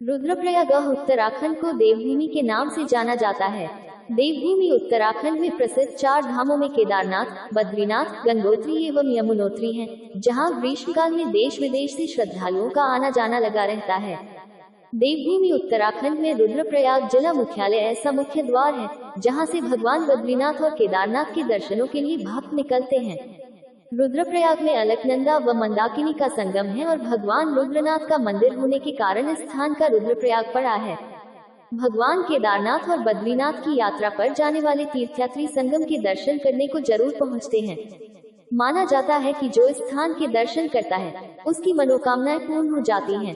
रुद्रप्रयाग उत्तराखंड को देवभूमि के नाम से जाना जाता है। देवभूमि उत्तराखंड में प्रसिद्ध 4 धामों में केदारनाथ, बद्रीनाथ, गंगोत्री एवं यमुनोत्री हैं, जहां ग्रीष्मकाल में देश विदेश से श्रद्धालुओं का आना जाना लगा रहता है। देवभूमि उत्तराखंड में रुद्रप्रयाग जिला मुख्यालय ऐसा मुख्य द्वार है, जहां से भगवान बद्रीनाथ और केदारनाथ के दर्शनों के लिए भक्त निकलते हैं। रुद्रप्रयाग में अलकनंदा व मंदाकिनी का संगम है और भगवान रुद्रनाथ का मंदिर होने के कारण इस स्थान का रुद्रप्रयाग पड़ा है। भगवान केदारनाथ और बद्रीनाथ की यात्रा पर जाने वाले तीर्थयात्री संगम के दर्शन करने को जरूर पहुंचते हैं। माना जाता है कि जो इस स्थान के दर्शन करता है, उसकी मनोकामनाएं पूर्ण हो जाती हैं।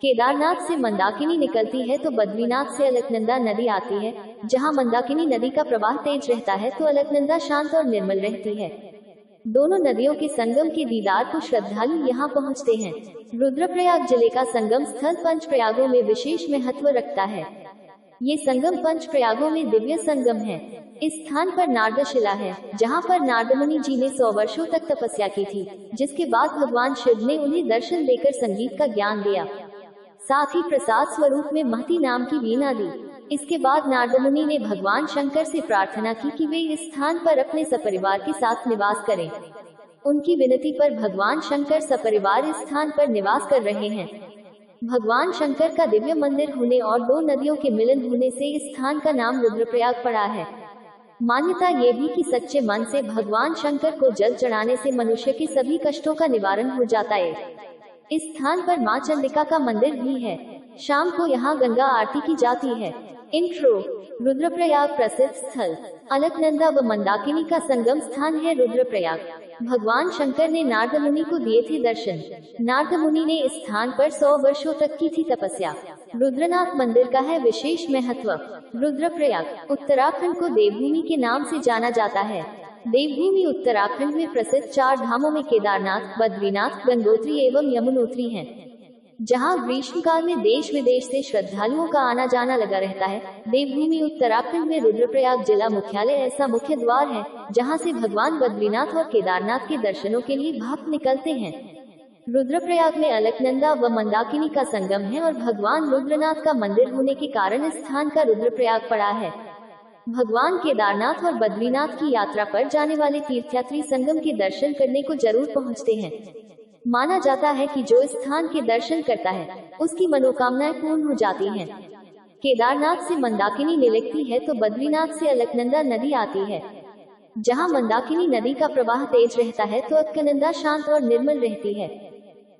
केदारनाथ से मंदाकिनी निकलती है तो बद्रीनाथ से अलकनंदा नदी आती है। जहां मंदाकिनी नदी का प्रवाह तेज रहता है तो अलकनंदा शांत और निर्मल रहती है। दोनों नदियों के संगम के दीदार को श्रद्धालु यहाँ पहुँचते हैं। रुद्रप्रयाग जिले का संगम स्थल पंच प्रयागों में विशेष महत्व रखता है। ये संगम पंच प्रयागों में दिव्य संगम है। इस स्थान पर नारदशिला है, जहाँ पर नारद मुनि जी ने 100 वर्षों तक तपस्या की थी, जिसके बाद भगवान शिव ने उन्हें दर्शन देकर संगीत का ज्ञान दिया। साथ ही प्रसाद स्वरूप में महती नाम की वीणा दी। इसके बाद नारद मुनि ने भगवान शंकर से प्रार्थना की कि वे इस स्थान पर अपने सपरिवार के साथ निवास करें। उनकी विनती पर भगवान शंकर सपरिवार इस स्थान पर निवास कर रहे हैं। भगवान शंकर का दिव्य मंदिर होने और 2 नदियों के मिलन होने से इस स्थान का नाम रुद्रप्रयाग पड़ा है। मान्यता ये भी कि सच्चे मन से भगवान शंकर को जल चढ़ाने से मनुष्य के सभी कष्टों का निवारण हो जाता है। इस स्थान पर मां चंडिका का मंदिर भी है। शाम को यहाँ गंगा आरती की जाती है। इंट्रो। रुद्रप्रयाग प्रसिद्ध स्थल। अलकनंदा व मंदाकिनी का संगम स्थान है रुद्रप्रयाग। भगवान शंकर ने नारद मुनि को दिए थे दर्शन। नारद मुनि ने इस स्थान पर 100 वर्षों तक की थी तपस्या। रुद्रनाथ मंदिर का है विशेष महत्व। रुद्रप्रयाग उत्तराखंड को देवभूमि के नाम से जाना जाता है। देवभूमि उत्तराखंड में प्रसिद्ध 4 धामों में केदारनाथ, बद्रीनाथ, गंगोत्री एवं यमुनोत्री हैं, जहां ग्रीष्मकाल में देश विदेश से श्रद्धालुओं का आना जाना लगा रहता है। देवभूमि उत्तराखंड में रुद्रप्रयाग जिला मुख्यालय ऐसा मुख्य द्वार है, जहां से भगवान बद्रीनाथ और केदारनाथ के दर्शनों के लिए भक्त निकलते हैं। रुद्रप्रयाग में अलकनंदा व मंदाकिनी का संगम है और भगवान रुद्रनाथ का मंदिर होने के कारण इस स्थान का रुद्रप्रयाग पड़ा है। भगवान केदारनाथ और बद्रीनाथ की यात्रा पर जाने वाले तीर्थयात्री संगम के दर्शन करने को जरूर पहुंचते हैं। माना जाता है कि जो इस स्थान के दर्शन करता है, उसकी मनोकामनाएं पूर्ण हो जाती हैं। केदारनाथ से मंदाकिनी निकलती है तो बद्रीनाथ से अलकनंदा नदी आती है। जहां मंदाकिनी नदी का प्रवाह तेज रहता है तो अलकनंदा शांत और निर्मल रहती है।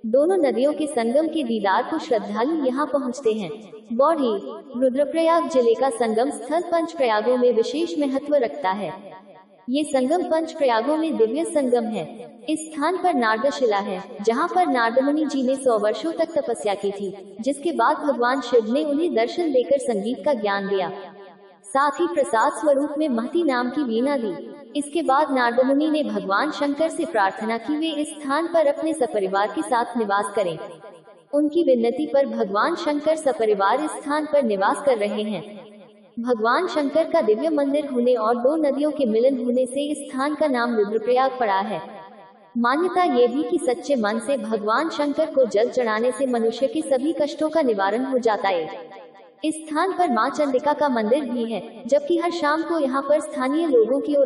दोनों नदियों के संगम के दीदार को श्रद्धालु यहाँ पहुँचते हैं। बौढ़ी। रुद्रप्रयाग जिले का संगम स्थल पंच प्रयागों में विशेष महत्व रखता है। ये संगम पंच प्रयागों में दिव्य संगम है। इस स्थान पर नारदशिला है, जहाँ पर नारद मुनि जी ने 100 वर्षों तक तपस्या की थी, जिसके बाद भगवान शिव ने उन्हें दर्शन देकर संगीत का ज्ञान दिया। साथ ही प्रसाद स्वरूप में महती नाम की वीणा दी। इसके बाद नारद मुनि ने भगवान शंकर से प्रार्थना की वे इस स्थान पर अपने सपरिवार के साथ निवास करें। उनकी विनती पर भगवान शंकर सपरिवार इस स्थान पर निवास कर रहे हैं। भगवान शंकर का दिव्य मंदिर होने और 2 नदियों के मिलन होने से इस स्थान का नाम रुद्रप्रयाग पड़ा है। मान्यता ये भी कि सच्चे मन से भगवान शंकर को जल चढ़ाने से मनुष्य के सभी कष्टों का निवारण हो जाता है। इस स्थान पर मां चंडिका का मंदिर भी है, जबकि हर शाम को यहाँ पर स्थानीय लोगों की ओर